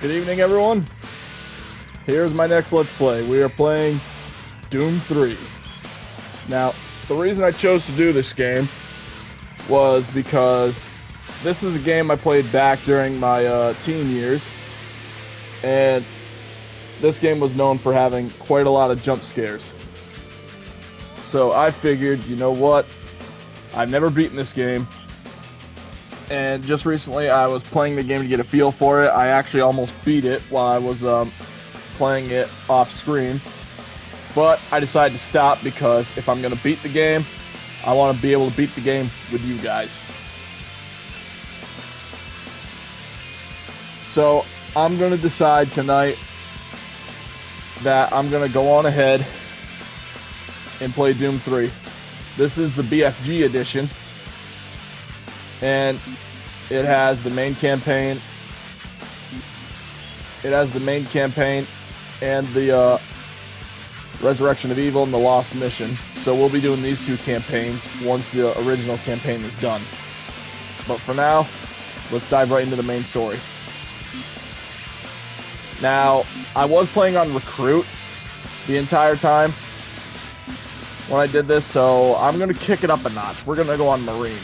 Good evening, everyone. Here's my next Let's Play. We are playing Doom 3. Now, the reason I chose to do this game was because this is a game I played back during my teen years, and this game was known for having quite a lot of jump scares. So I figured, you know what? I've never beaten this game, and just recently I was playing the game to get a feel for it. I actually almost beat it while I was playing it off screen, but I decided to stop because if I'm going to beat the game, I want to be able to beat the game with you guys. So I'm going to decide tonight that I'm going to go on ahead and play Doom 3. This is the BFG edition, and it has the main campaign. It has the main campaign and the Resurrection of Evil and the Lost Mission. So we'll be doing these two campaigns once the original campaign is done. But for now, let's dive right into the main story. Now, I was playing on Recruit the entire time when I did this, so I'm going to kick it up a notch. We're going to go on Marine.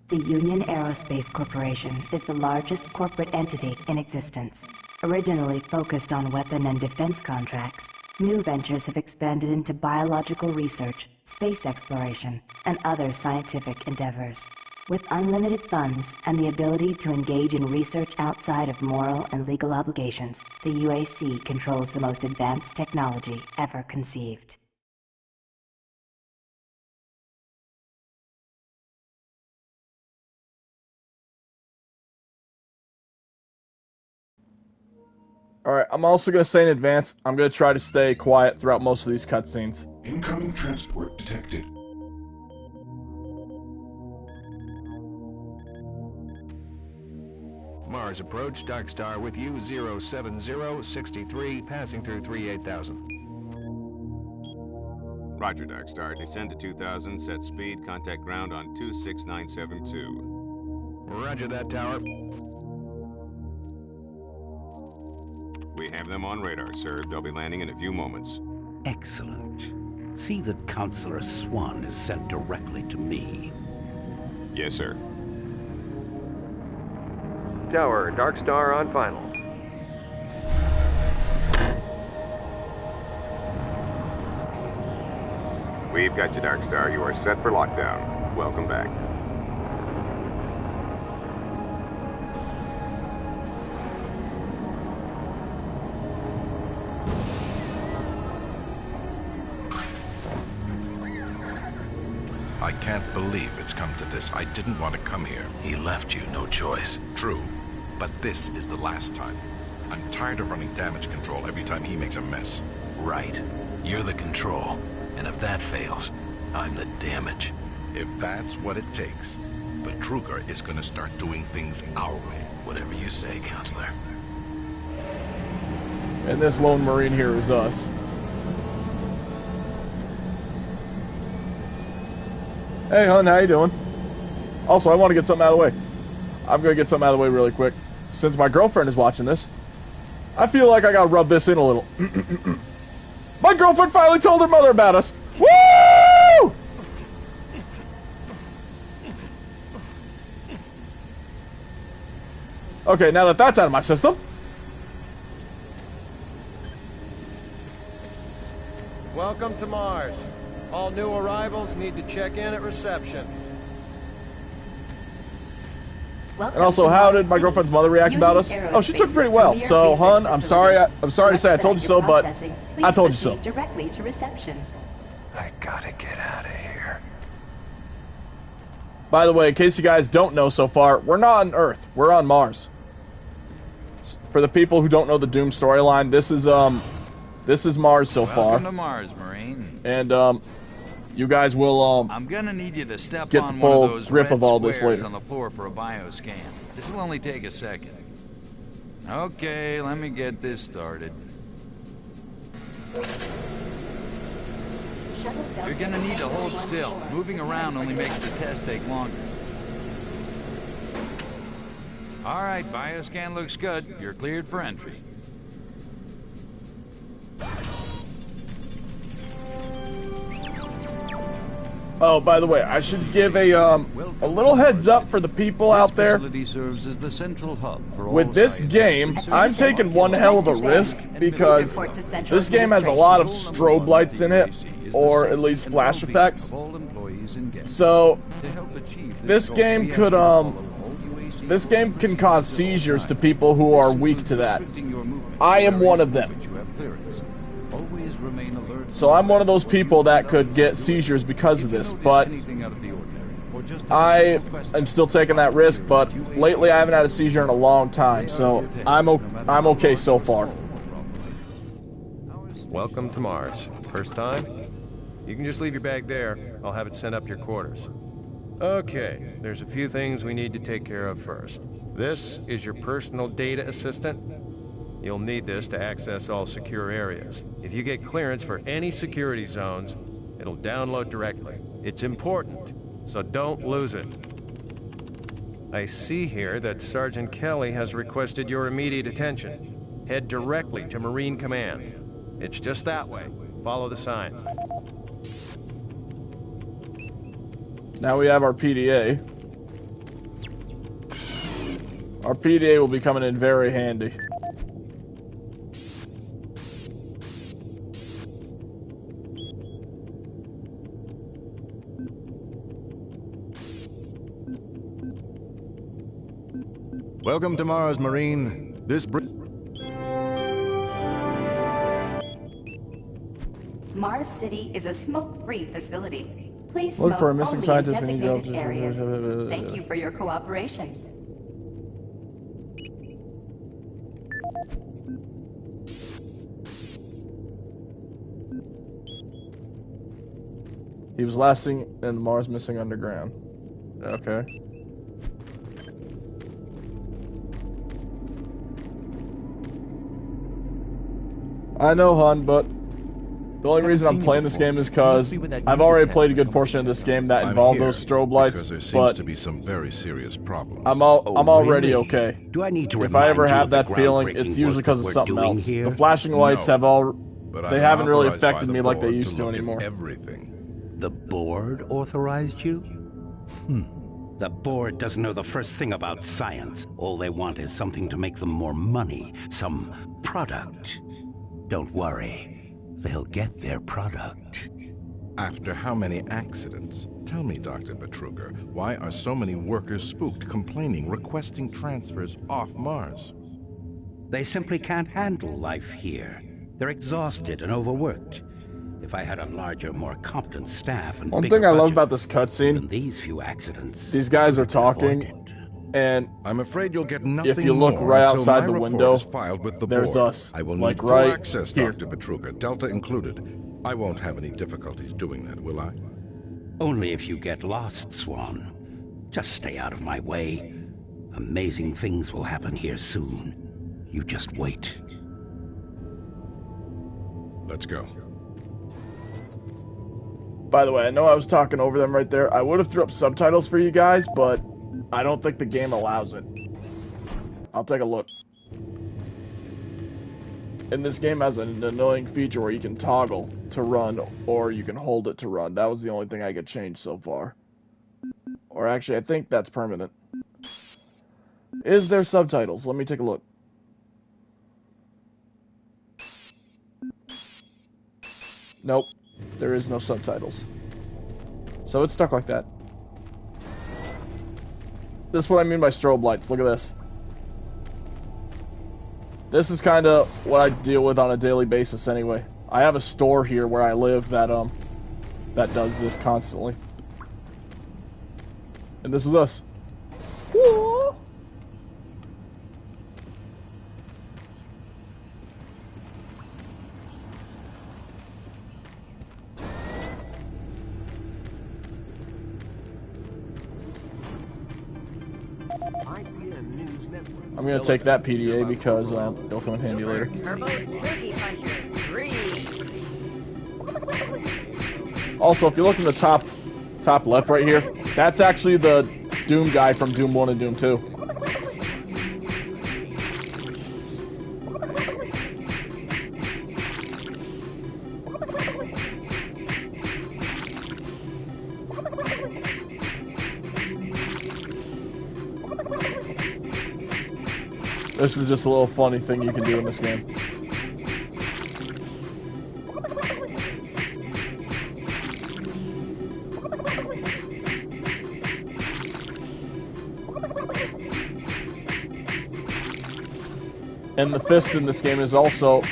The Union Aerospace Corporation is the largest corporate entity in existence. Originally focused on weapon and defense contracts, new ventures have expanded into biological research, space exploration, and other scientific endeavors. With unlimited funds and the ability to engage in research outside of moral and legal obligations, the UAC controls the most advanced technology ever conceived. Alright, I'm also going to say in advance, I'm going to try to stay quiet throughout most of these cutscenes. Incoming transport detected. Mars approach, Dark Star with you, 07063, passing through 38000. Roger, Dark Star. Descend to 2000, set speed, contact ground on 26972. Roger that, Tower. We have them on radar, sir. They'll be landing in a few moments. Excellent. See that Counselor Swan is sent directly to me. Yes, sir. Tower, Dark Star on final. We've got you, Dark Star. You are set for lockdown. Welcome back. I can't believe it's come to this. I didn't want to come here. He left you no choice. True, but this is the last time. I'm tired of running damage control every time he makes a mess. Right. You're the control. And if that fails, I'm the damage. If that's what it takes, but Kruger is gonna start doing things our way. Whatever you say, Counselor. And this lone Marine here is us. Hey, hon, how you doing? Also, I want to get something out of the way. I'm going to get something out of the way really quick. Since my girlfriend is watching this, I feel like I got to rub this in a little. My girlfriend finally told her mother about us. Woo! Okay, now that that's out of my system. Welcome to Mars. All new arrivals need to check in at reception. And also, how did my girlfriend's mother react about us? Oh, she took it pretty well. So, hon, I'm sorry. I'm sorry to say I told you so, but I told you so. Directly to reception. I gotta get out of here. By the way, in case you guys don't know so far, we're not on Earth. We're on Mars. For the people who don't know the Doom storyline, this is Mars so far. Welcome to Mars, Marine. And you guys will I'm gonna need you to step get on the full one of those grip red of all this squares later. on the floor for a bioscan. This will only take a second. Okay, let me get this started. You're gonna need to hold still. Moving around only makes the test take longer. All right, bioscan looks good. You're cleared for entry. Oh, by the way, I should give a little heads up for the people out there. Serves as the central hub for with this game, I'm taking one hell of a risk because this game has a lot of strobe lights in it, or at least flash effects. So this game could this game can cause seizures to people who are weak to that. I am one of them. So I'm one of those people that could get seizures because of this, but I am still taking that risk, but lately I haven't had a seizure in a long time, so I'm okay so far. Welcome to Mars. First time? You can just leave your bag there. I'll have it sent up your quarters. Okay, there's a few things we need to take care of first. This is your personal data assistant. You'll need this to access all secure areas. If you get clearance for any security zones, it'll download directly. It's important, so don't lose it. I see here that Sergeant Kelly has requested your immediate attention. Head directly to Marine Command. It's just that way. Follow the signs. Now we have our PDA. Our PDA will be coming in very handy. Welcome to Mars, Marine. Mars City is a smoke-free facility. Please Look smoke for a missing only in scientist when you go designated areas. Thank you for your cooperation. He was last seen in the Mars Missing Underground. Okay. I know, hon, but the only reason I'm playing this game is because I've already played a good portion of this game that involved those strobe lights, because there seems but to be some very serious problems. I'm already really? okay. Do I need to If I ever remind you have of the that feeling, groundbreaking it's usually work that because of we're something doing else. here? The flashing lights No. have all But they I'm haven't really authorized by affected the me like they board used to look at anymore. Everything. The board authorized you? The board doesn't know the first thing about science. All they want is something to make them more money, some product. Don't worry, they'll get their product. After how many accidents? Tell me, Dr. Betruger, why are so many workers spooked, complaining, requesting transfers off Mars? They simply can't handle life here. They're exhausted and overworked. If I had a larger, more competent staff and One bigger thing I love budget, about this cutscene, even these few accidents, these guys are could be avoided. talking, and I'm afraid you'll get nothing if you look more right until outside my the report window, is filed with the there's board. us, I will like need full right access, here. Dr. Betruger, Delta included. I won't have any difficulties doing that, will I? Only if you get lost, Swan. Just stay out of my way. Amazing things will happen here soon. You just wait. Let's go. by the way, I know I was talking over them right there. I would have threw up subtitles for you guys, but I don't think the game allows it. I'll take a look. And this game has an annoying feature where you can toggle to run, or you can hold it to run. That was the only thing I could change so far. Or actually, I think that's permanent. Is there subtitles? Let me take a look. Nope. There is no subtitles. So it's stuck like that. This is what I mean by strobe lights. Look at this. This is kind of what I deal with on a daily basis anyway. I have a store here where I live that that does this constantly. And this is us. Whoa. I'm gonna take that PDA because it'll come in handy later. Also, if you look in the top left right here, that's actually the Doom guy from Doom 1 and Doom 2. This is just a little funny thing you can do in this game. And the fist in this game is also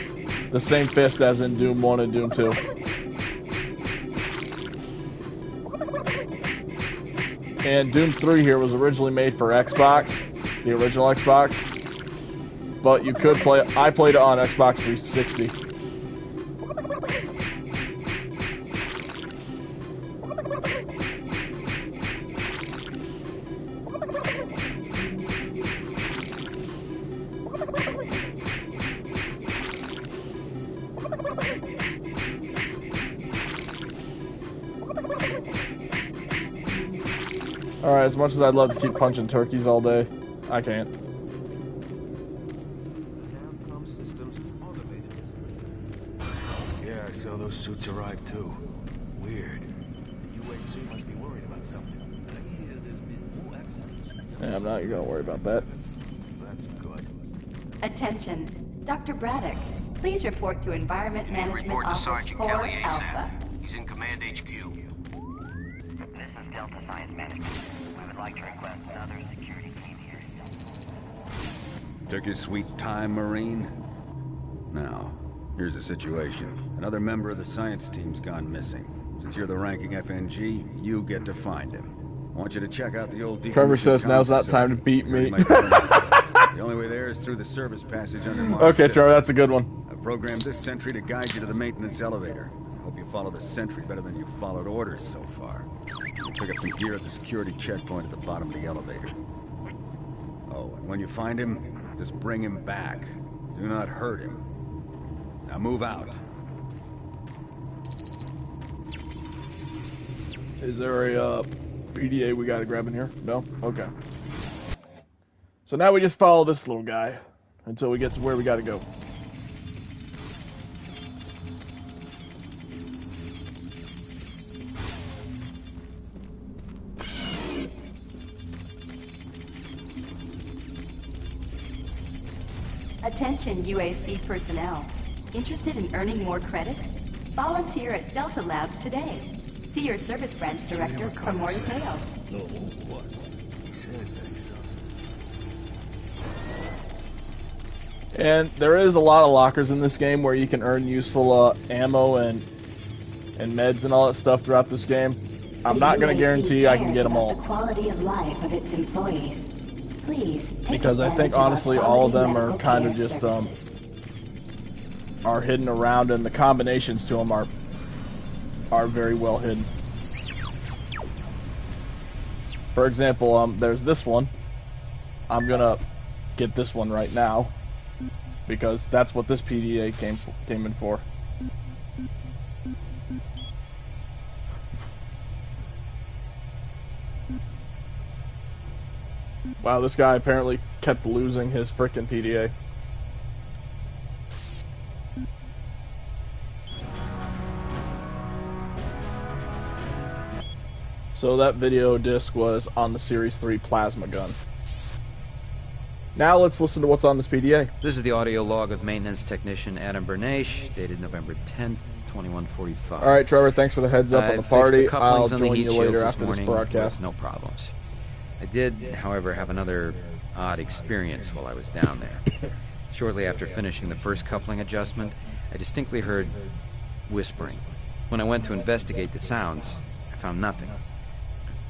the same fist as in Doom 1 and Doom 2. And Doom 3 here was originally made for Xbox, the original Xbox. But you could play it. I played it on Xbox 360. Alright, as much as I'd love to keep punching turkeys all day, I can't. Yeah, I saw those suits arrive too. Weird. The UHC must be worried about something. I hear there's been more accidents. Yeah, I'm not gonna worry about that. That's good. Attention. Dr. Braddock, please report to Environment Management Office 4 Alpha. He's in Command HQ. This is Delta Science Management. We would like to request another security team here. Took your sweet time, Marine? Now, here's the situation. Another member of the science team's gone missing. Since you're the ranking FNG, you get to find him. I want you to check out the old Trevor says now's not time to beat me. The only way there is through the service passage under Mars. Okay, Trevor, that's a good one. I programmed this sentry to guide you to the maintenance elevator. I hope you follow the sentry better than you've followed orders so far. You pick up some gear at the security checkpoint at the bottom of the elevator. Oh, and when you find him, just bring him back. Do not hurt him. Now move out. Is there a PDA we gotta grab in here? No? Okay. So now we just follow this little guy until we get to where we gotta go. Attention UAC personnel. Interested in earning more credits? Volunteer at Delta Labs today. See your service branch director for more details. No, what? He said that he saw. And there is a lot of lockers in this game where you can earn useful ammo and meds and all that stuff throughout this game. I'm not going to guarantee I can get them all. The quality of life of its employees. Please take because I think honestly all of them are kind of just are hidden around, and the combinations to them are very well hidden. For example, there's this one. I'm gonna get this one right now because that's what this PDA came in for. Wow, this guy apparently kept losing his frickin' PDA. So that video disc was on the Series 3 plasma gun. Now let's listen to what's on this PDA. This is the audio log of maintenance technician Adam Bernache, dated November 10th, 2145. Alright, Trevor, thanks for the heads up on the party. I'll join you later this after this broadcast. No problems. I did, however, have another odd experience while I was down there. Shortly after finishing the first coupling adjustment, I distinctly heard whispering. When I went to investigate the sounds, I found nothing.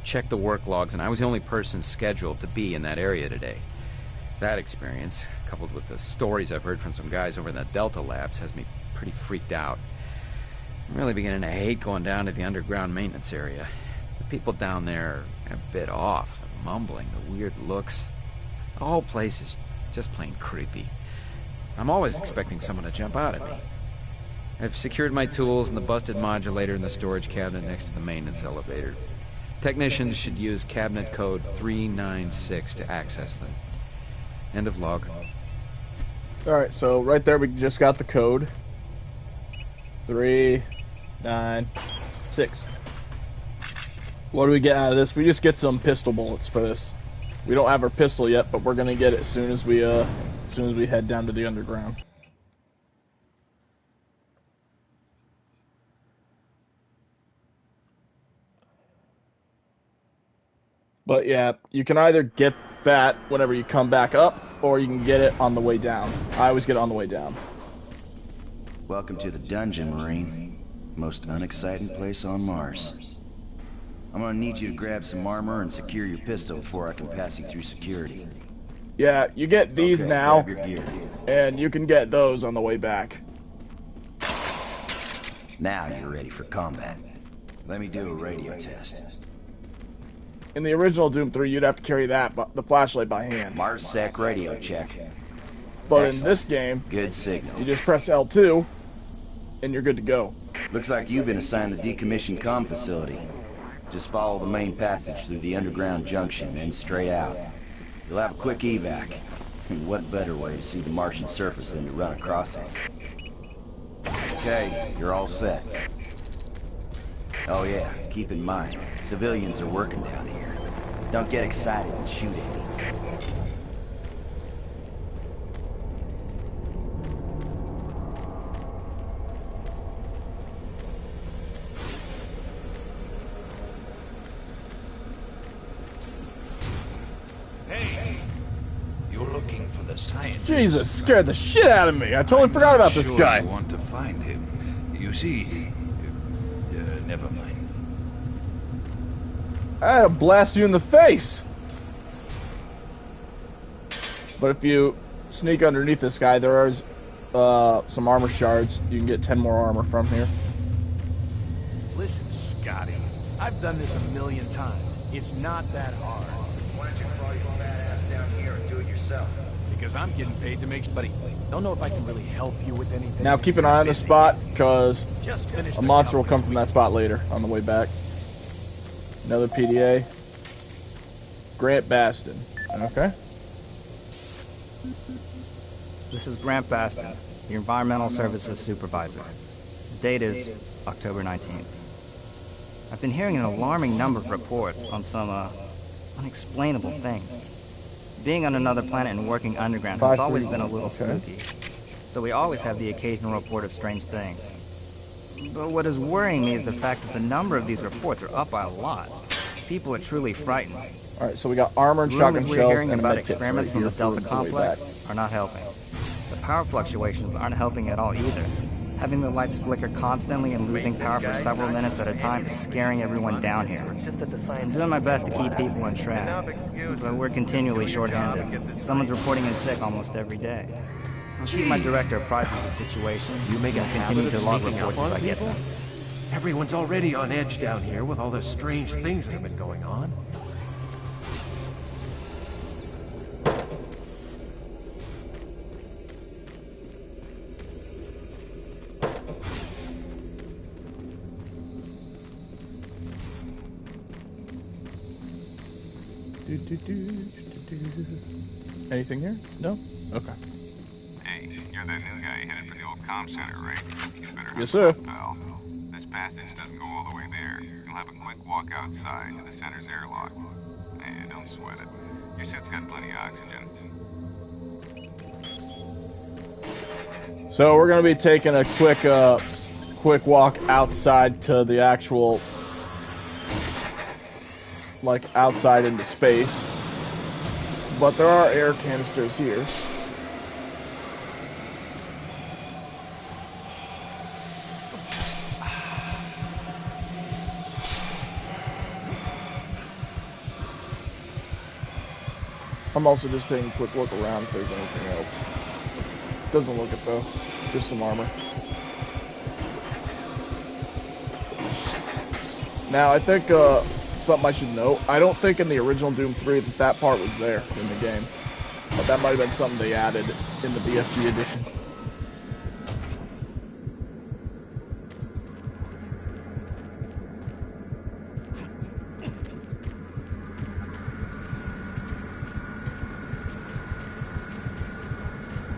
Checked the work logs, and I was the only person scheduled to be in that area today. That experience, coupled with the stories I've heard from some guys over in the Delta Labs, has me pretty freaked out. I'm really beginning to hate going down to the underground maintenance area. The people down there are a bit off. The mumbling, the weird looks. The whole place is just plain creepy. I'm always expecting someone to jump out at me. I've secured my tools and the busted modulator in the storage cabinet next to the maintenance elevator. Technicians should use cabinet code 396 to access them. End of log. Alright, so right there we just got the code. 396. What do we get out of this? We just get some pistol bullets for this. We don't have our pistol yet, but we're gonna get it as soon as we head down to the underground. But yeah, you can either get that whenever you come back up, or you can get it on the way down. I always get it on the way down. Welcome to the dungeon, Marine. Most unexciting place on Mars. I'm gonna need you to grab some armor and secure your pistol before I can pass you through security. Yeah, you get these now, grab your gear. and you can get those on the way back. Now you're ready for combat. Let me do a radio test. In the original Doom 3, you'd have to carry the flashlight by hand. MarsSec radio check. But in this game, good signal. You just press L2, and you're good to go. Looks like you've been assigned the decommissioned comm facility. Just follow the main passage through the underground junction and straight out. You'll have a quick evac. And what better way to see the Martian surface than to run across it? Okay, you're all set. Oh yeah, keep in mind, civilians are working down here. Don't get excited and shoot at me. You're looking for the scientist. Jesus, scared the shit out of me. I totally forgot about this guy. You want to find him. You see, never mind. I'll blast you in the face. But if you sneak underneath this guy, there is some armor shards. You can get 10 more armor from here. Listen, Scotty, I've done this 1,000,000 times. It's not that hard. Why don't you crawl your fat ass down here and do it yourself? Because I'm getting paid to make... Buddy, don't know if I can really help you with anything. Now keep an eye on this spot, because Just finished a monster will come from that spot later on the way back. Another PDA. Grant Baston. Okay. This is Grant Baston, the Environmental Services Supervisor. The date is October 19th. I've been hearing an alarming number of reports on some, unexplainable things. Being on another planet and working underground has always been a little spooky, so we always have the occasional report of strange things. But what is worrying me is the fact that the number of these reports are up by a lot. People are truly frightened. Alright, so we got armor and shotgun Rumors we're shells hearing and about a medkit experiments right from the here Delta for the way Complex back. are not helping. The power fluctuations aren't helping at all either. Having the lights flicker constantly and losing power for several minutes at a time is scaring everyone down here. I'm doing my best to keep people on track, but we're continually short-handed. Someone's reporting in sick almost every day. I'll keep my director apprised of the situation. Do you make a continue habit to of log sneaking reports up as on I get people? them. Everyone's already on edge down here with all the strange things that have been going on. Anything here? No? Okay. Hey, you're that new guy headed for the old comm center, right? You better Yes, sir. pal. This passage doesn't go all the way there. You'll have a quick walk outside to the center's airlock. And don't sweat it. Your suit's got plenty of oxygen. So we're gonna be taking a quick walk outside to the actual, like, outside into space. But there are air canisters here. I'm also just taking a quick look around if there's anything else. Doesn't look it though. Just some armor. Now I think something I should note. I don't think in the original Doom 3 that part was there in the game. But that might have been something they added in the BFG edition.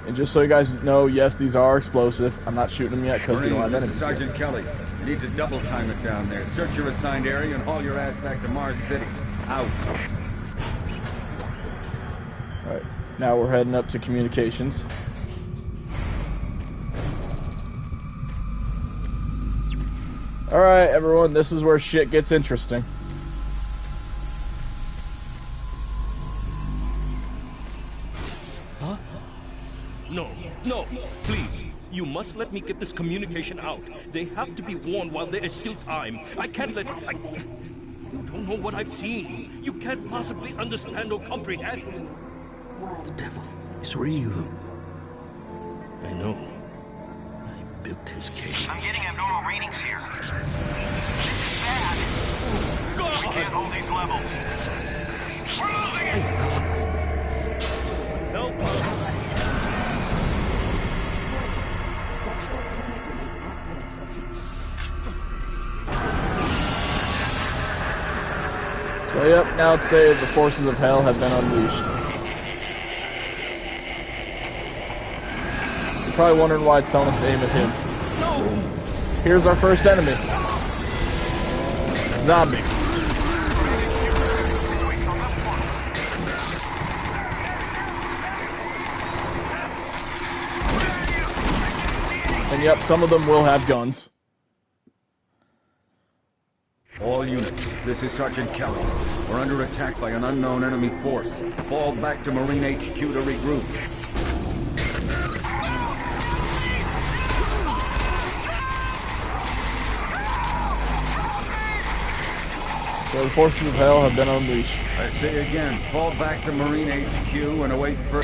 And just so you guys know, yes, these are explosive. I'm not shooting them yet because we don't have This is enemies. Sergeant Kelly. You need to double time it down there. Search your assigned area and haul your ass back to Mars City. Out. Alright, now we're heading up to communications. Alright, everyone, this is where shit gets interesting. Huh? No, no, please. You must let me get this communication out. They have to be warned while there is still time. I can't let... You don't know what I've seen. You can't possibly understand or comprehend. The devil is real. I know. I built his cage. I'm getting abnormal readings here. This is bad. God. We can't hold these levels. We're losing it! Help us! So yep, now it's say the forces of hell have been unleashed. You're probably wondering why it's telling us to aim at him. No. Here's our first enemy. Zombie. And yep, some of them will have guns. All units, this is Sergeant Kelly. We're under attack by an unknown enemy force. Fall back to Marine HQ to regroup. So the forces of hell have been unleashed. I say again, fall back to Marine HQ and await for...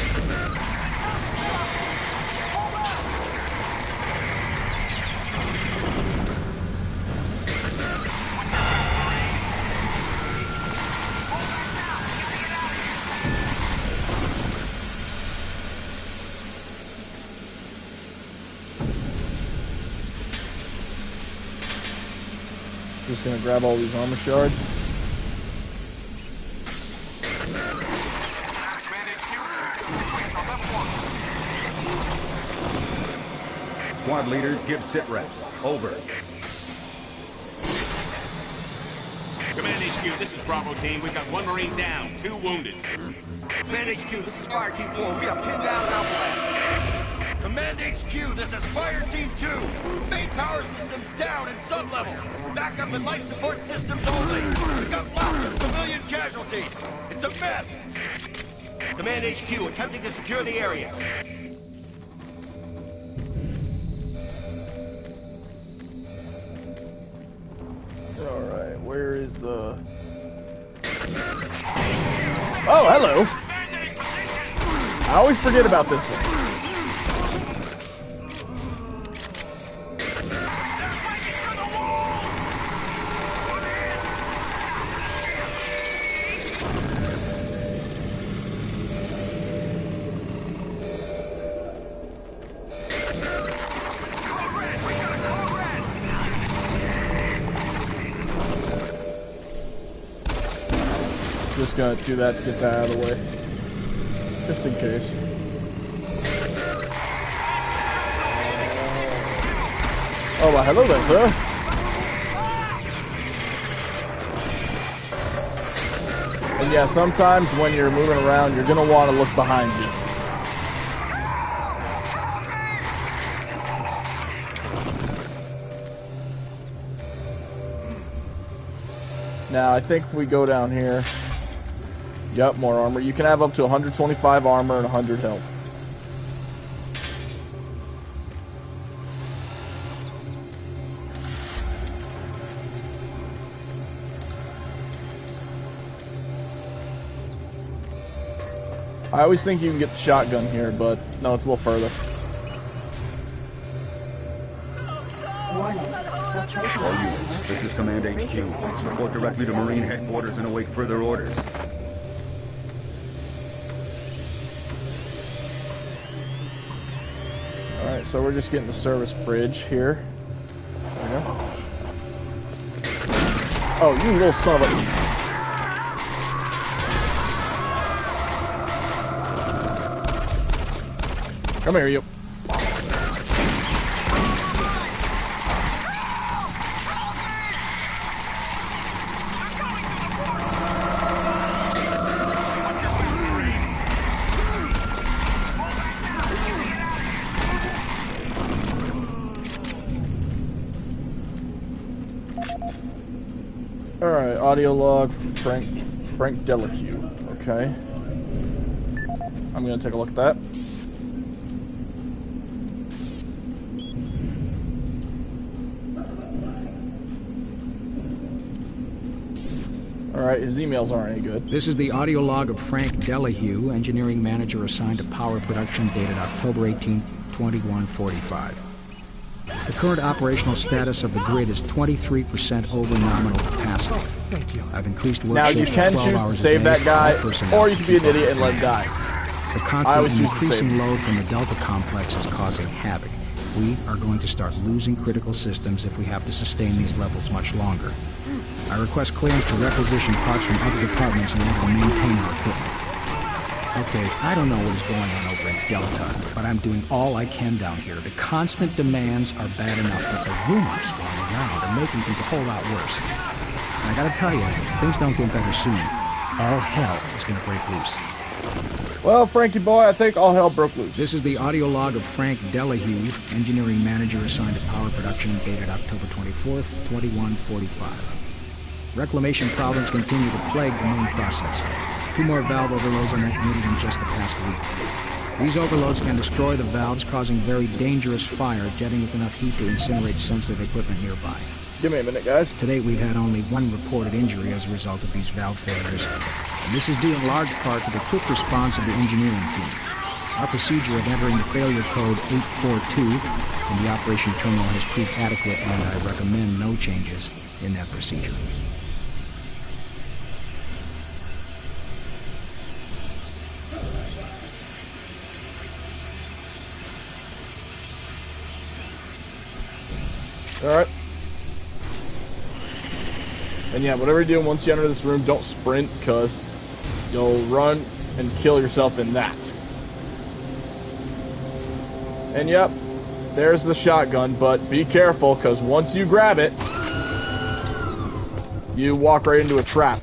Just gonna grab all these armor shards. Squad leaders, give sit reps. Over. Command HQ, this is Bravo Team. We've got 1 Marine down, 2 wounded. Command HQ, this is Fire Team 4. We are pinned down and outflanked. Command HQ, this is Fire Team 2. Main power systems down in sub-level. Backup and life support systems only. We've got lots of civilian casualties. It's a mess. Command HQ, attempting to secure the area. Alright, where is the... Oh, hello! I always forget about this one. Just gonna do that to get that out of the way. Just in case. Oh, well, hello there, sir. And yeah, sometimes when you're moving around, you're gonna want to look behind you. Now, I think if we go down here... Yep, more armor. You can have up to 125 armor and 100 health. I always think you can get the shotgun here, but no, it's a little further. All units, this is Command HQ. Report directly to Marine Headquarters and await further orders. Alright, so we're just getting the service bridge here. There we go. Oh, you little son of a... Come here, you. audio log, Frank Delahue. Okay. I'm gonna take a look at that. Alright, his emails aren't any good. This is the audio log of Frank Delahue, engineering manager assigned to power production, dated October 18, 2145. The current operational status of the grid is 23% over nominal capacity. I've increased work now you shifts can to 12 choose to hours save a day that guy, for personnel or you to can be an keep idiot up and let him with die. the constant and increasing load from the Delta complex is causing havoc. We are going to start losing critical systems if we have to sustain these levels much longer. I request clearance to requisition parts from other departments in order to maintain our equipment. Okay, I don't know what is going on over at Delta, but I'm doing all I can down here. The constant demands are bad enough, but the rumors going around are making things a whole lot worse. And I gotta tell you, things don't get better soon. All hell is gonna break loose. Well, Frankie boy, I think all hell broke loose. This is the audio log of Frank Delahue, engineering manager assigned to power production, dated October 24th, 2145. Reclamation problems continue to plague the main processor. 2 more valve overloads on that unit in just the past week. These overloads can destroy the valves, causing very dangerous fire, jetting with enough heat to incinerate sensitive equipment nearby. Give me a minute, guys. To date, we've had only 1 reported injury as a result of these valve failures. And this is due in large part to the quick response of the engineering team. Our procedure of entering the failure code 842 in the operation terminal has proved adequate, and I recommend no changes in that procedure. Alright. And yeah, whatever you're doing, once you enter this room, don't sprint, because you'll run and kill yourself in that. And yep, there's the shotgun, but be careful, because once you grab it, you walk right into a trap.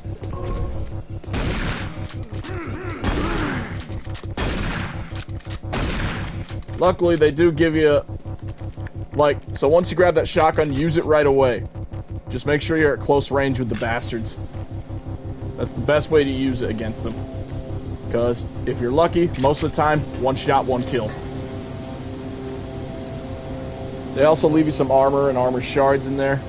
Luckily, they do give you, so once you grab that shotgun, use it right away. Just make sure you're at close range with the bastards. That's the best way to use it against them. Because if you're lucky, most of the time, 1 shot, 1 kill. They also leave you some armor and armor shards in there.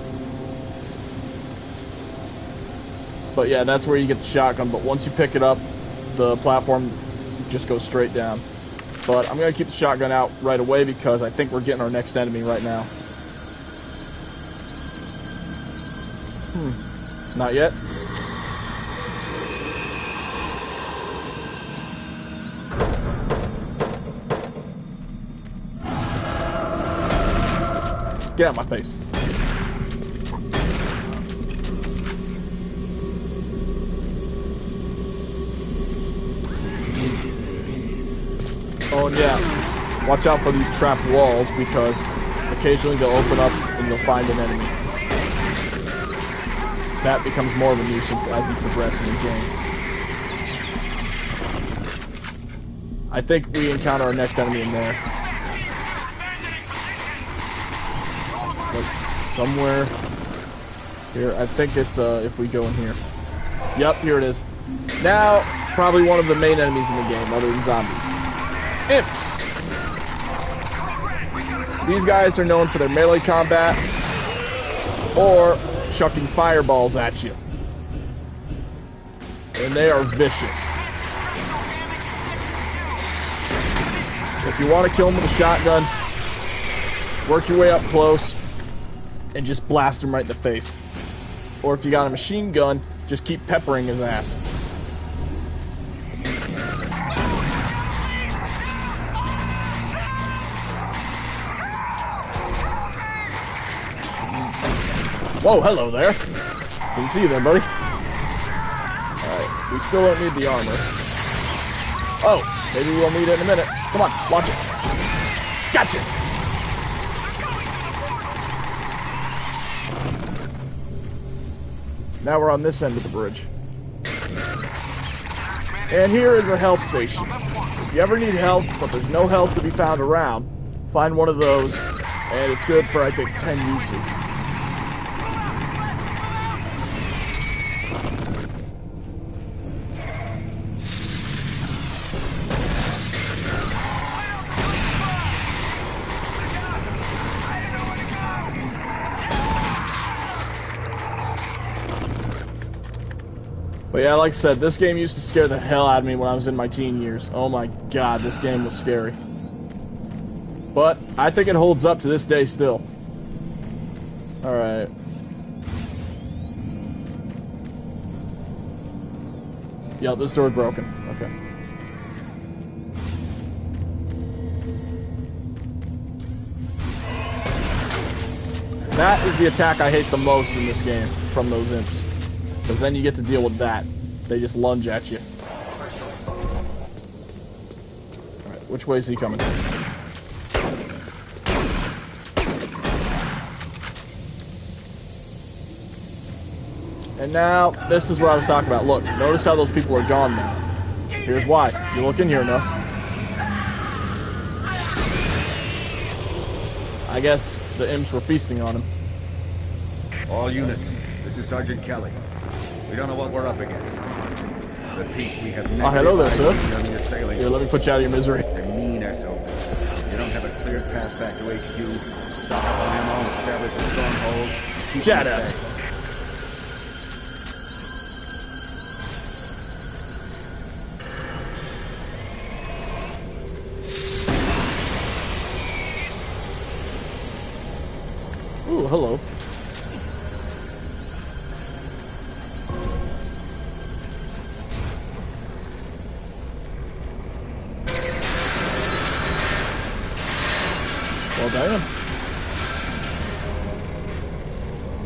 But yeah, that's where you get the shotgun. But once you pick it up, the platform just goes straight down. But I'm going to keep the shotgun out right away because I think we're getting our next enemy right now. Not yet. Get out of my face. Oh, and yeah, watch out for these trap walls because occasionally they'll open up and you'll find an enemy. That becomes more of a nuisance as you progress in the game. I think we encounter our next enemy in there. Like somewhere here. I think it's if we go in here. Yep, here it is. Now, probably one of the main enemies in the game, other than zombies. Imps! These guys are known for their melee combat, or chucking fireballs at you. And they are vicious. If you want to kill them with a shotgun, work your way up close and just blast him right in the face. Or if you got a machine gun, just keep peppering his ass. Whoa, hello there. Didn't see you there, buddy. Alright, we still don't need the armor. Oh, maybe we'll need it in a minute. Come on, watch it. Gotcha! Now we're on this end of the bridge. And here is a health station. If you ever need health, but there's no health to be found around, find one of those, and it's good for, I think, 10 uses. But yeah, like I said, this game used to scare the hell out of me when I was in my teen years. Oh my god, this game was scary. But I think it holds up to this day still. Alright. Yep, this door's broken. Okay. That is the attack I hate the most in this game from those imps. Because then you get to deal with that. They just lunge at you. Alright, which way is he coming? And now, this is what I was talking about. Look, notice how those people are gone now. Here's why. You look in here enough. I guess the imps were feasting on him. All units, this is Sergeant Kelly. We don't know what we're up against. Repeat, we have hello there, sir. on the assailing. Here, let me put you out of your misery. They're mean SOBs. You don't have a clear path back to HQ. Stock up on ammo, establish a stronghold. Shut up. Ooh, hello. Well done.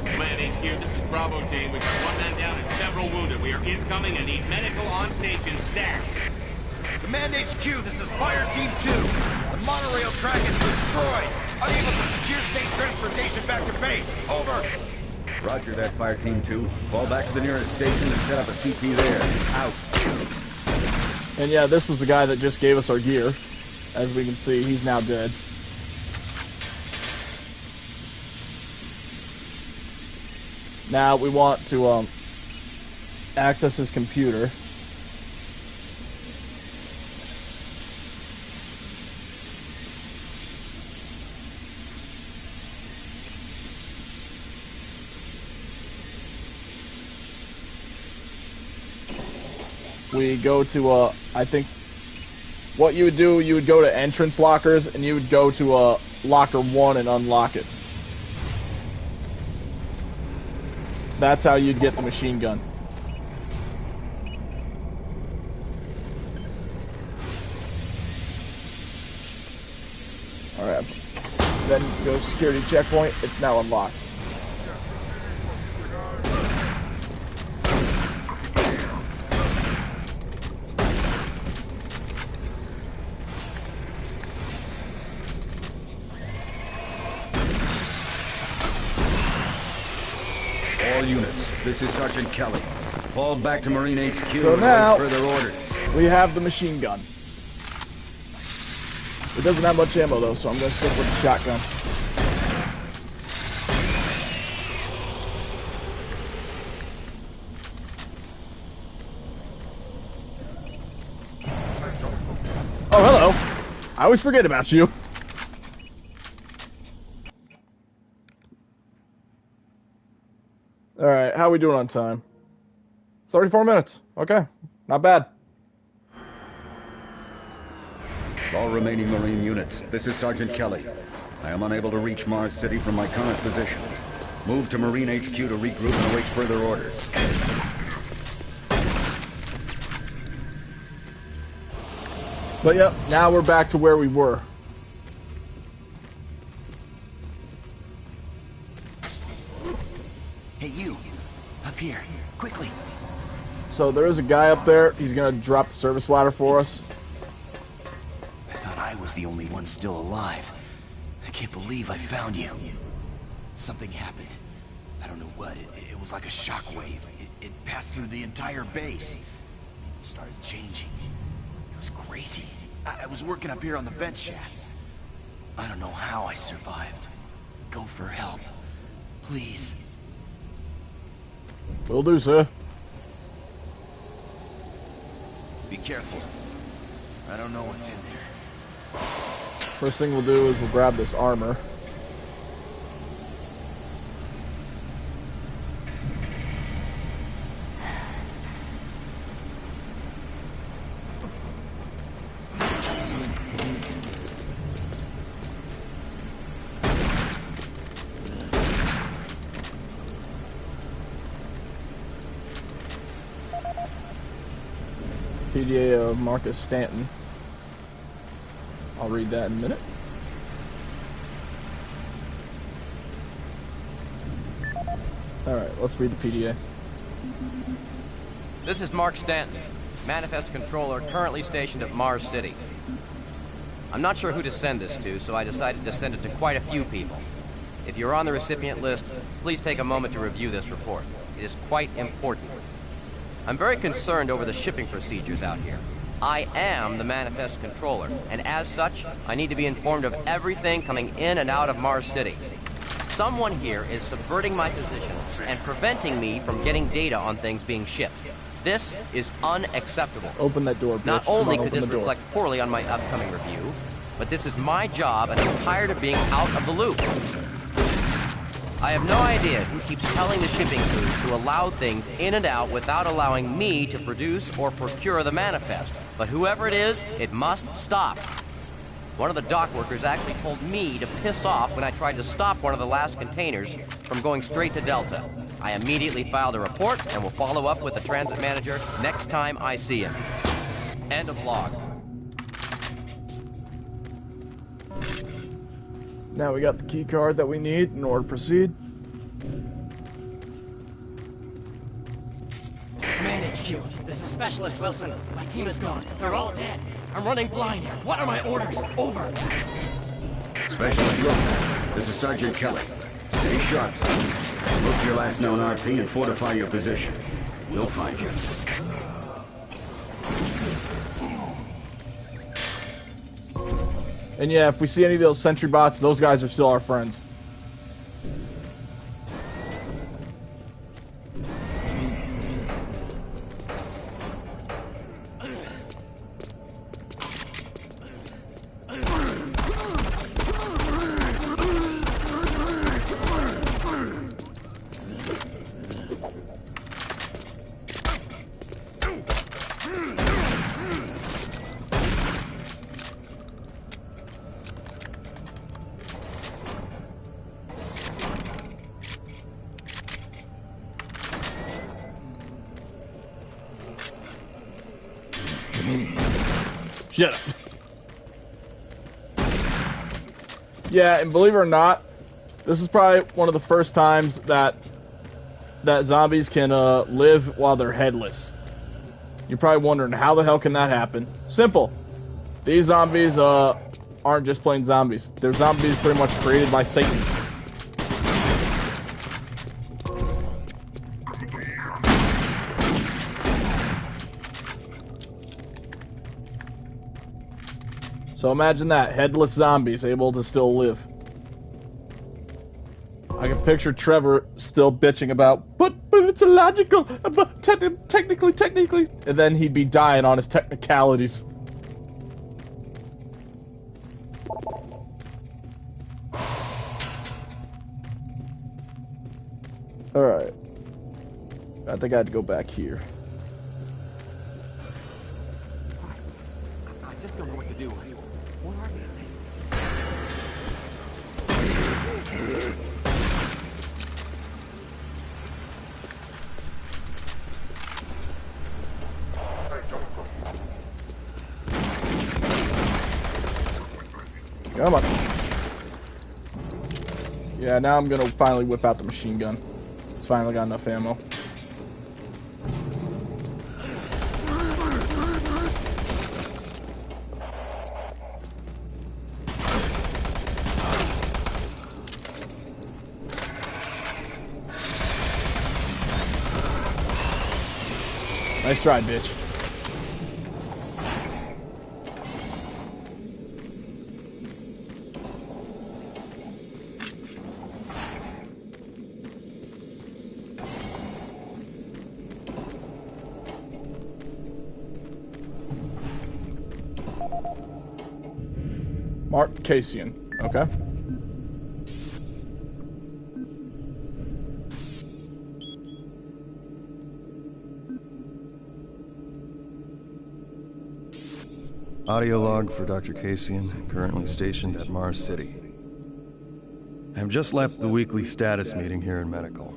Command HQ, this is Bravo team. We've got one man down and several wounded. We are incoming and need medical on station staff. Command HQ, this is Fire Team 2. The monorail track is destroyed. Unable to secure safe transportation back to base. Over. Roger that, Fire Team 2. Fall back to the nearest station and set up a CP there. Out. And yeah, this was the guy that just gave us our gear. As we can see, he's now dead. Now we want to access his computer. We go to, I think, what you would do, you would go to entrance lockers, and you would go to locker 1 and unlock it. That's how you'd get the machine gun. Alright. Then go security checkpoint, it's now unlocked. Units, this is Sergeant Kelly. Fall back to Marine HQ so now, further orders. We have the machine gun. It doesn't have much ammo though, so I'm going to stick with the shotgun. Oh, hello. I always forget about you. Alright, how are we doing on time? 34 minutes. Okay, not bad. All remaining Marine units, this is Sergeant Kelly. I am unable to reach Mars City from my current position. Move to Marine HQ to regroup and await further orders. But yep, now we're back to where we were. Hey, you! Up here, quickly! So there is a guy up there. He's gonna drop the service ladder for us. I thought I was the only one still alive. I can't believe I found you. Something happened. I don't know what. It was like a shockwave. It passed through the entire base. It started changing. It was crazy. I was working up here on the vent shafts. I don't know how I survived. Go for help. Please. Will do, sir. Be careful. I don't know what's in there. First thing we'll do is we'll grab this armor. PDA of Marcus Stanton. I'll read that in a minute. Alright, let's read the PDA. This is Mark Stanton, Manifest Controller currently stationed at Mars City. I'm not sure who to send this to, so I decided to send it to quite a few people. If you're on the recipient list, please take a moment to review this report. It is quite important. I'm very concerned over the shipping procedures out here. I am the Manifest Controller, and as such, I need to be informed of everything coming in and out of Mars City. Someone here is subverting my position and preventing me from getting data on things being shipped. This is unacceptable. Open that door, bitch. Not only could this reflect poorly on my upcoming review, but this is my job and I'm tired of being out of the loop. I have no idea who keeps telling the shipping crews to allow things in and out without allowing me to produce or procure the manifest. But whoever it is, it must stop. One of the dock workers actually told me to piss off when I tried to stop one of the last containers from going straight to Delta. I immediately filed a report and will follow up with the transit manager next time I see him. End of log. Now we got the key card that we need in order to proceed. Command HQ, this is Specialist Wilson. My team is gone. They're all dead. I'm running blind. What are my orders? Over. Specialist Wilson, this is Sergeant Kelly. Stay sharp, son. Look to your last known RP and fortify your position. We'll find you. And yeah, if we see any of those sentry bots, those guys are still our friends. Shut up. Yeah, and believe it or not, this is probably one of the first times that zombies can live while they're headless. You're probably wondering, how the hell can that happen? Simple. These zombies aren't just plain zombies. They're zombies pretty much created by Satan. So imagine that, headless zombies able to still live. I can picture Trevor still bitching about, but it's illogical, but technically, and then he'd be dying on his technicalities. Alright. I think I had to go back here. I just don't know what to do. What are these things? Come on. Yeah, now I'm gonna finally whip out the machine gun. It's finally got enough ammo. Nice try, bitch. Mark Casian. Okay. Audio log for Dr. Casian, currently stationed at Mars City. I have just left the weekly status meeting here in Medical.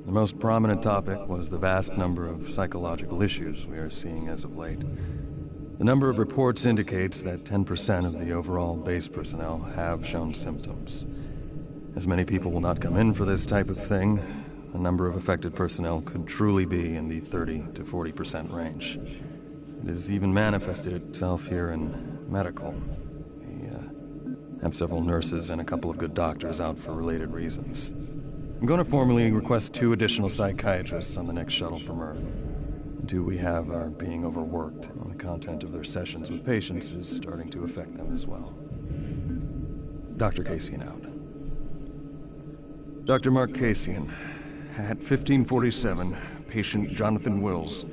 The most prominent topic was the vast number of psychological issues we are seeing as of late. The number of reports indicates that 10% of the overall base personnel have shown symptoms. As many people will not come in for this type of thing, the number of affected personnel could truly be in the 30 to 40% range. It has even manifested itself here in medical. We have several nurses and a couple of good doctors out for related reasons. I'm going to formally request 2 additional psychiatrists on the next shuttle from Earth. The 2 we have are being overworked, and the content of their sessions with patients is starting to affect them as well. Dr. Kasian out. Dr. Mark Kasian, at 1547, patient Jonathan Wills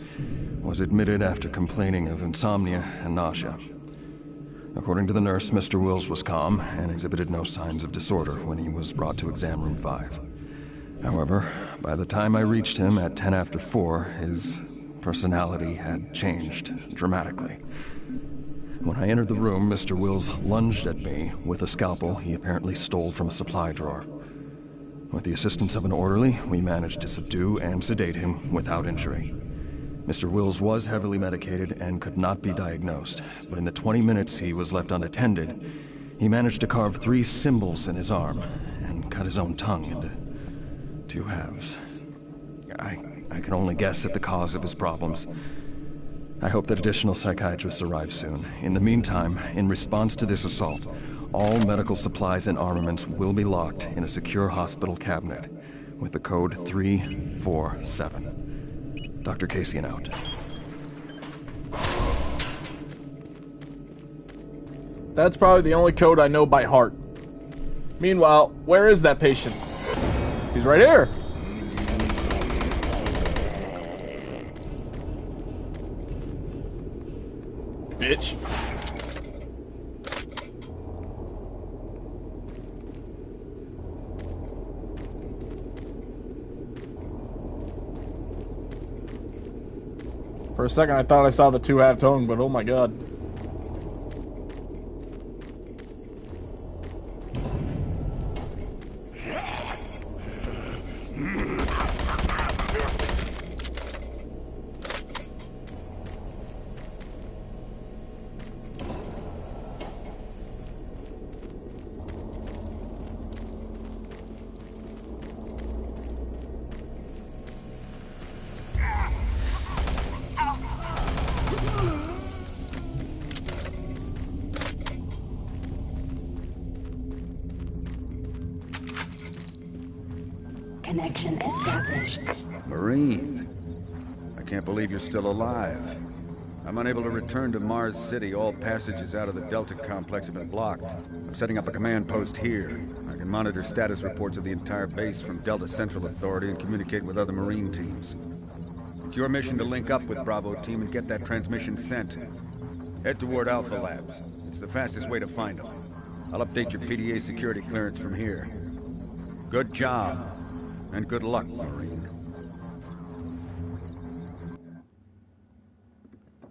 was admitted after complaining of insomnia and nausea. According to the nurse, Mr. Wills was calm and exhibited no signs of disorder when he was brought to exam room 5. However, by the time I reached him at 10 after 4, his personality had changed dramatically. When I entered the room, Mr. Wills lunged at me with a scalpel he apparently stole from a supply drawer. With the assistance of an orderly, we managed to subdue and sedate him without injury. Mr. Wills was heavily medicated and could not be diagnosed, but in the 20 minutes he was left unattended, he managed to carve 3 symbols in his arm and cut his own tongue into 2 halves. I can only guess at the cause of his problems. I hope that additional psychiatrists arrive soon. In the meantime, in response to this assault, all medical supplies and armaments will be locked in a secure hospital cabinet with the code 347. Dr. Kasian out. That's probably the only code I know by heart. Meanwhile, where is that patient? He's right here. Bitch. For a second I thought I saw the 2-half tongue, but oh my god. Connection established. Marine, I can't believe you're still alive. I'm unable to return to Mars City. All passages out of the Delta complex have been blocked. I'm setting up a command post here. I can monitor status reports of the entire base from Delta Central Authority and communicate with other Marine teams. It's your mission to link up with Bravo Team and get that transmission sent. Head toward Alpha Labs. It's the fastest way to find them. I'll update your PDA security clearance from here. Good job. And good luck, Marine.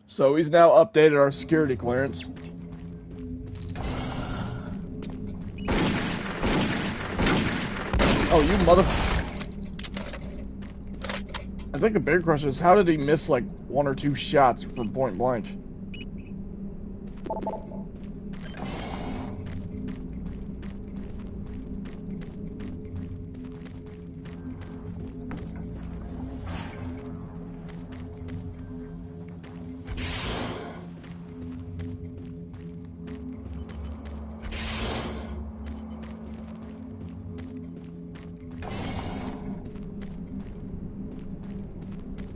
So he's now updated our security clearance. Oh, you mother... I think the big question is, how did he miss like 1 or 2 shots from point blank?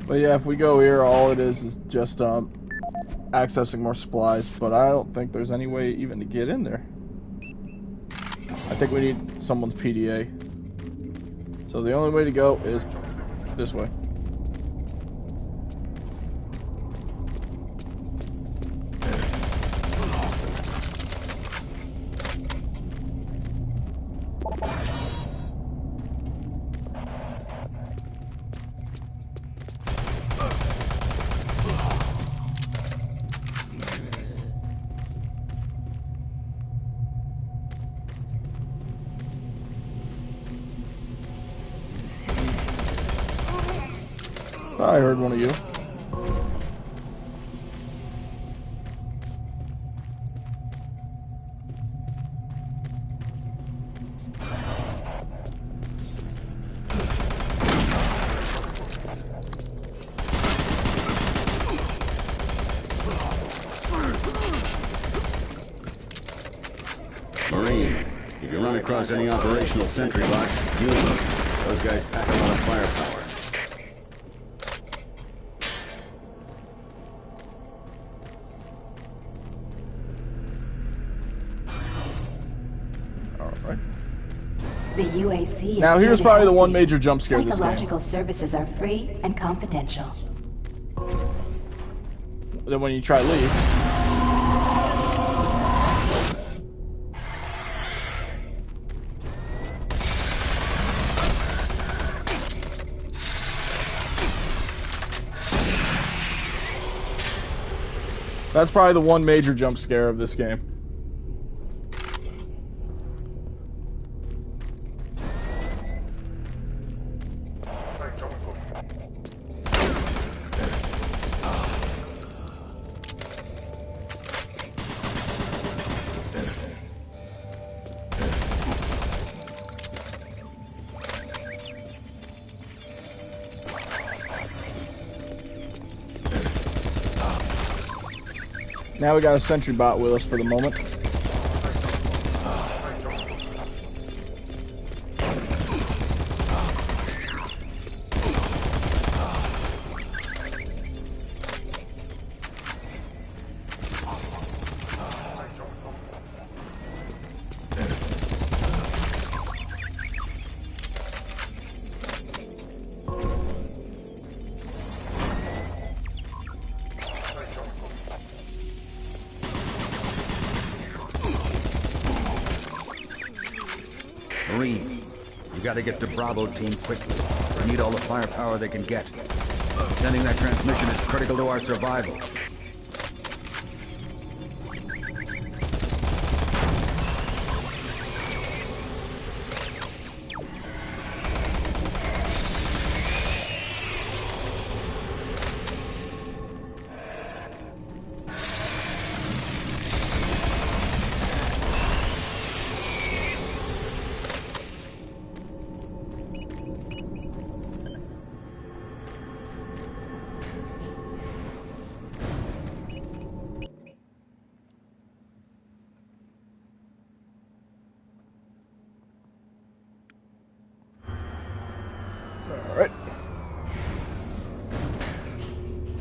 But yeah, if we go here, all it is just accessing more supplies, but I don't think there's any way even to get in there. I think we need someone's PDA. So the only way to go is this way. I heard one of you. Marine, if you run across any operational sentry bots, use them. Those guys pack a lot of firepower. Alright. The UAC is Now here here's to probably the help one you. major jump scare of this game. Psychological services are free and confidential. Then when you try to leave. That's probably the one major jump scare of this game. Now we got a sentry bot with us for the moment. Marine, you gotta get to Bravo team quickly. They need all the firepower they can get. Sending that transmission is critical to our survival.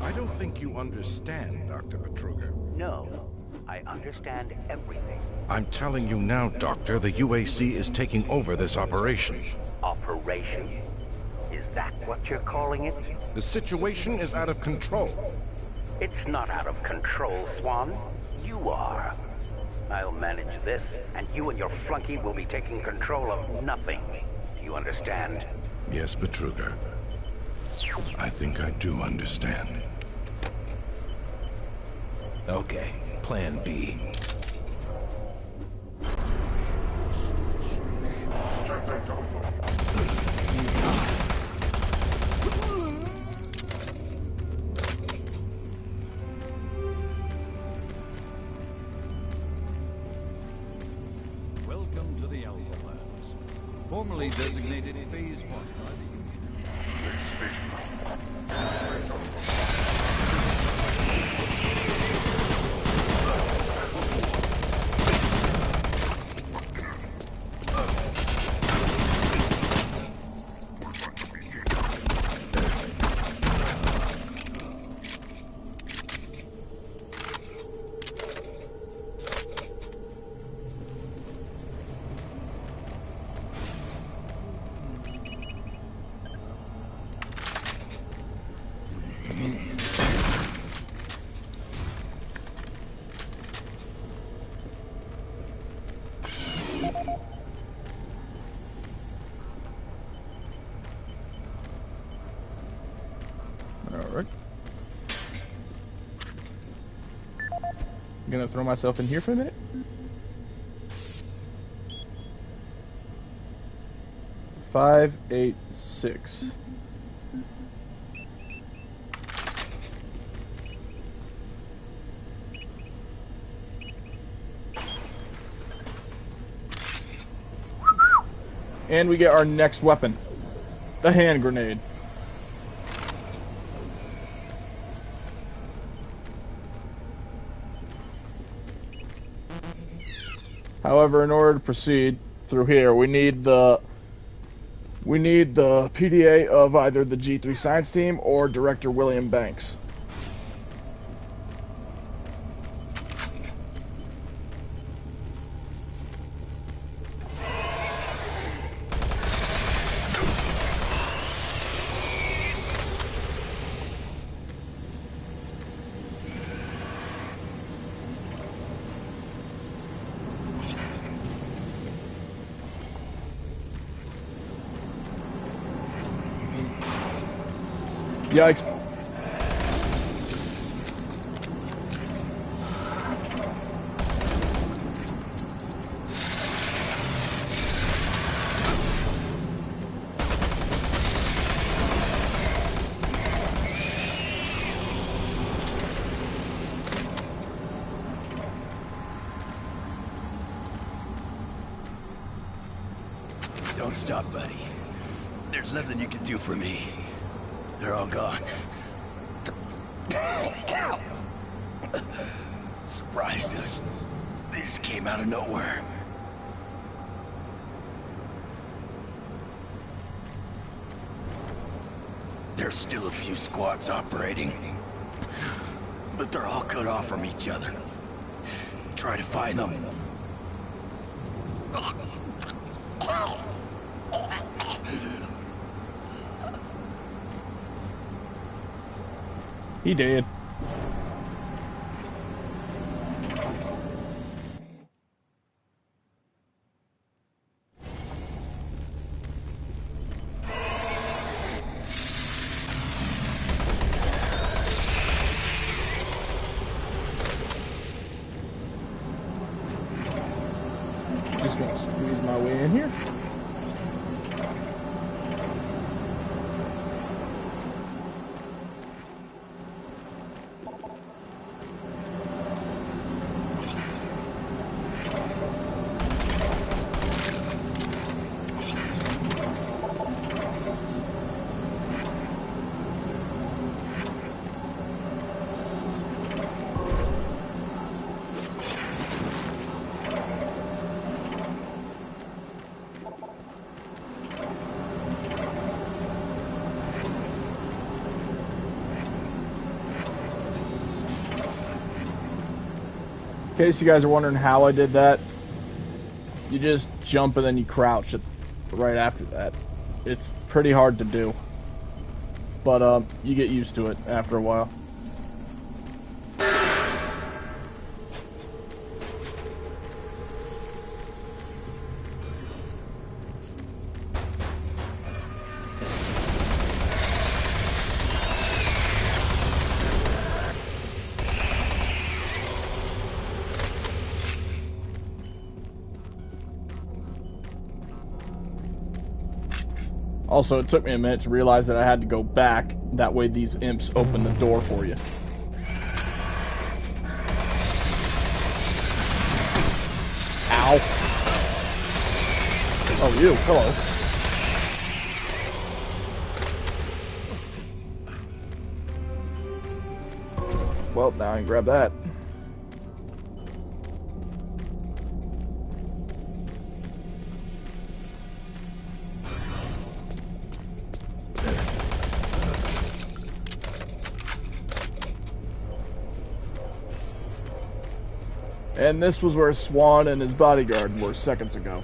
I don't think you understand, Dr. Betruger. No, I understand everything. I'm telling you now, Doctor, the UAC is taking over this operation. Operation? Is that what you're calling it? The situation is out of control. It's not out of control, Swan. You are. I'll manage this, and you and your flunky will be taking control of nothing. Do you understand? Yes, Betruger. I think I do understand. Okay, plan B. Welcome to the Alpha Labs, formerly designated Phase 1 by the Alright. I'm gonna throw myself in here for a minute. $586. And we get our next weapon, the hand grenade. However, in order to proceed through here, we need the PDA of either the G3 Science Team or Director William Banks. Yikes. Don't stop, buddy. There's nothing you can do for me. They're all gone. Surprised us. They just came out of nowhere. There's still a few squads operating, but they're all cut off from each other. Try to find them. He did. Just gonna squeeze my way in here. In case you guys are wondering how I did that, you just jump and then you crouch right after that. It's pretty hard to do, but you get used to it after a while. Also, it took me a minute to realize that I had to go back. That way these imps open the door for you. Ow. Oh, you. Hello. Well, now I can grab that. And this was where Swan and his bodyguard were seconds ago.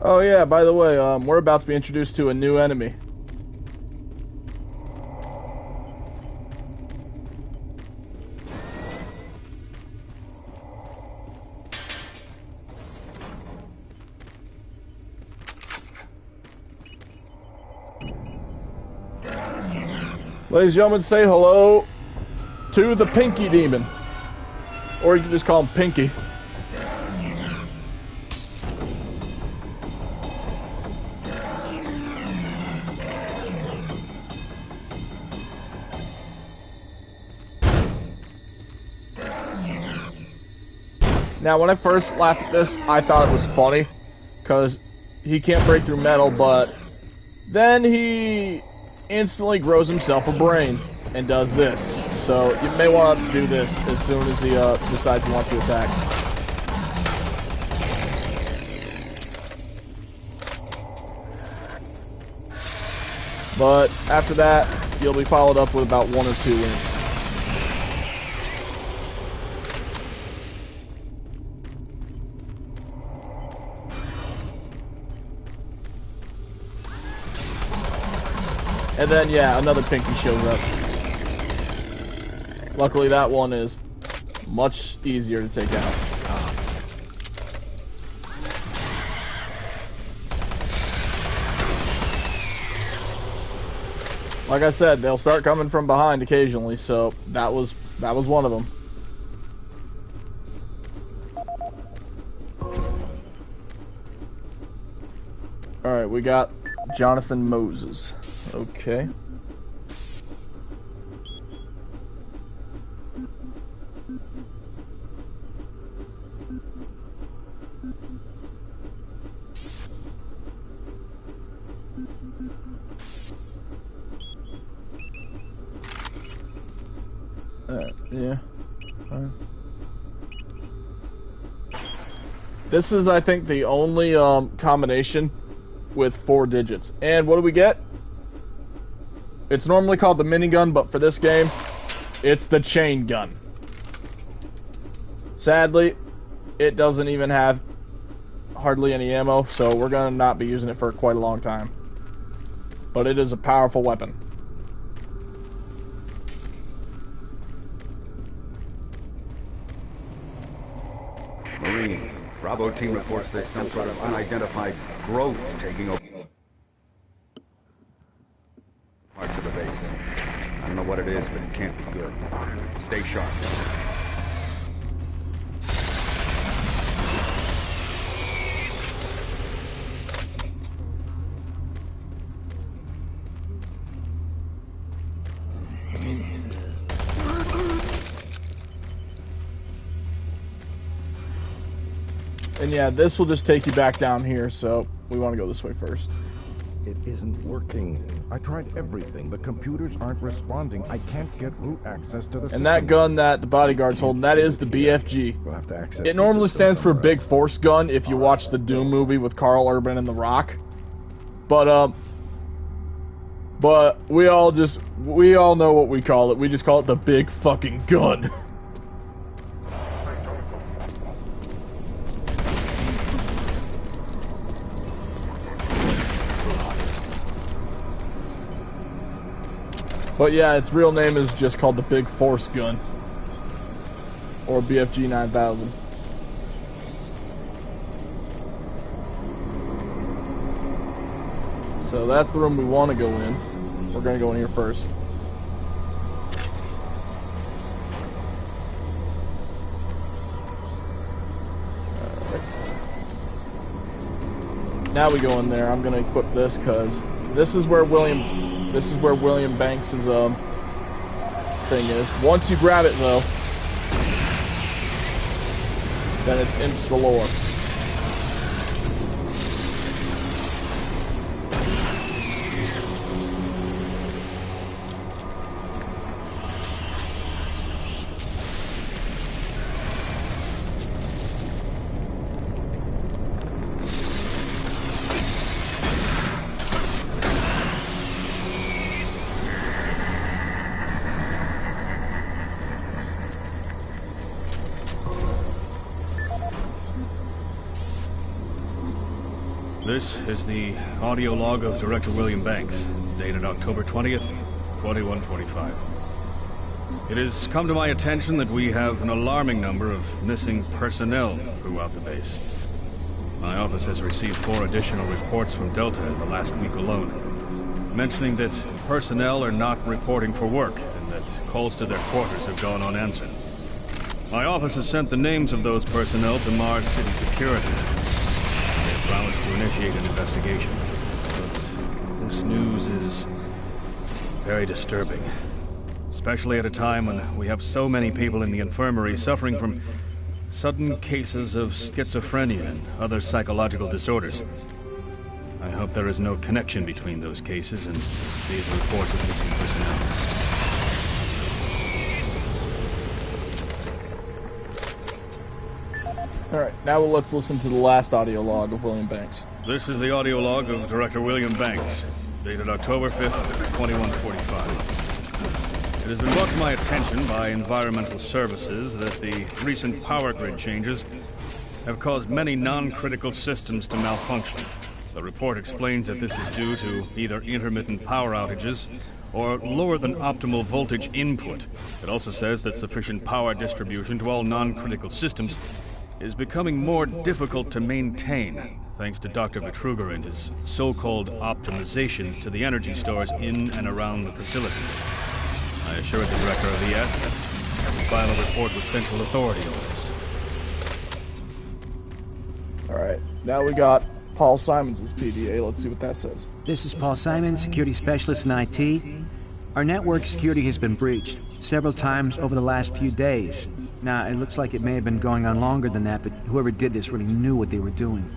Oh yeah, by the way, we're about to be introduced to a new enemy. Ladies and gentlemen, say hello to the Pinky Demon. Or you can just call him Pinky. Now, when I first laughed at this, I thought it was funny, because he can't break through metal, but then he instantly grows himself a brain and does this. So you may want to do this as soon as he decides he wants to attack. But after that, you'll be followed up with about 1 or 2 wins. And then, yeah, another Pinky shows up. Luckily, that one is much easier to take out. Like I said, they'll start coming from behind occasionally, so that was one of them. Alright, we got Jonathan Moses. Okay. Yeah. Fine. This is, I think, the only combination with 4 digits. And what do we get? It's normally called the minigun, but for this game, it's the chain gun. Sadly, it doesn't even have hardly any ammo, so we're going to not be using it for quite a long time. But it is a powerful weapon. Marine, Bravo team reports there's some sort of unidentified growth taking over parts of the base. I don't know what it is, but it can't be good. Stay sharp. And yeah, this will just take you back down here, so we want to go this way first. It isn't working. I tried everything. The computers aren't responding. I can't get root access to the system. And that gun that the bodyguard's holding, that is the BFG. We'll have to access it normally stands for Big Force Gun if you watch the Doom movie with Carl Urban and The Rock. But we all know what we call it. We just call it the big fucking gun. But yeah, its real name is just called the Big Force Gun. Or BFG 9000. So that's the room we want to go in. We're going to go in here first. Now we go in there. I'm going to equip this because this is where William Banks' thing is. Once you grab it, though, then it's imps galore. This is the audio log of Director William Banks, dated October 20th, 2145. It has come to my attention that we have an alarming number of missing personnel throughout the base. My office has received 4 additional reports from Delta in the last week alone, mentioning that personnel are not reporting for work, and that calls to their quarters have gone unanswered. My office has sent the names of those personnel to Mars City Security. They promised to initiate an investigation. But this news is very disturbing. Especially at a time when we have so many people in the infirmary suffering from sudden cases of schizophrenia and other psychological disorders. I hope there is no connection between those cases and these reports of missing personnel. Alright, now let's listen to the last audio log of William Banks. This is the audio log of Director William Banks, dated October 5th, 2145. It has been brought to my attention by Environmental Services that the recent power grid changes have caused many non-critical systems to malfunction. The report explains that this is due to either intermittent power outages or lower than optimal voltage input. It also says that sufficient power distribution to all non-critical systems is becoming more difficult to maintain, thanks to Dr. Betruger and his so-called optimizations to the energy stores in and around the facility. I assured the director of ES that I would file a report with Central Authority on this. Alright, now we got Paul Simons' PDA. Let's see what that says. This is Paul Simons, security specialist in IT. Our network security has been breached several times over the last few days. Now, it looks like it may have been going on longer than that, but whoever did this really knew what they were doing.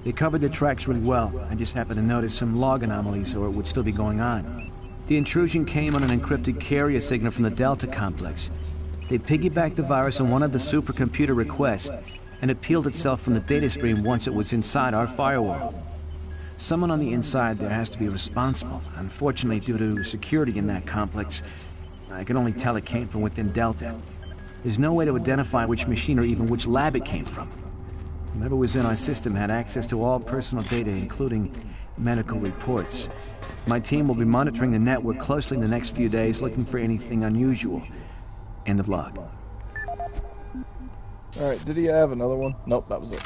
They covered their tracks really well. I just happened to notice some log anomalies, or it would still be going on. The intrusion came on an encrypted carrier signal from the Delta complex. They piggybacked the virus on one of the supercomputer requests, and it peeled itself from the data stream once it was inside our firewall. Someone on the inside there has to be responsible. Unfortunately, due to security in that complex, I can only tell it came from within Delta. There's no way to identify which machine or even which lab it came from. Whoever was in our system had access to all personal data, including medical reports. My team will be monitoring the network closely in the next few days, looking for anything unusual. End of log. Alright, did he have another one? Nope, that was it.